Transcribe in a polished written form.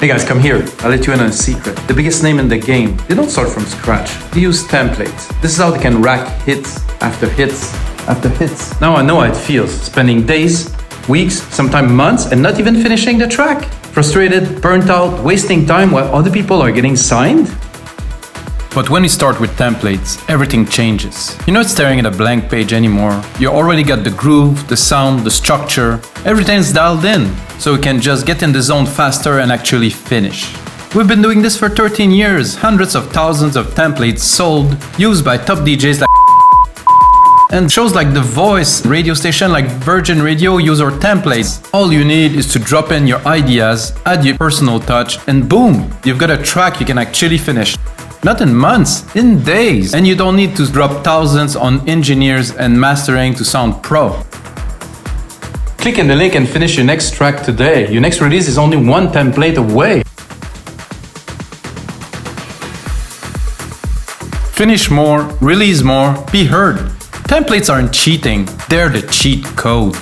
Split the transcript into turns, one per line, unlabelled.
Hey guys, come here. I'll let you in on a secret. The biggest name in the game, they don't start from scratch. They use templates. This is how they can rack hits after hits after hits. Now I know how it feels, spending days, weeks, sometimes months, and not even finishing the track. Frustrated, burnt out, wasting time while other people are getting signed. But when you start with templates, everything changes. You're not staring at a blank page anymore. You already got the groove, the sound, the structure. Everything's dialed in, so you can just get in the zone faster and actually finish. We've been doing this for 13 years, hundreds of thousands of templates sold, used by top DJs like and shows like The Voice, radio station like Virgin Radio use our templates. All you need is to drop in your ideas, add your personal touch, and boom, you've got a track you can actually finish. Not in months, in days. And you don't need to drop thousands on engineers and mastering to sound pro. Click in the link and finish your next track today. Your next release is only one template away. Finish more, release more, be heard. Templates aren't cheating, they're the cheat code.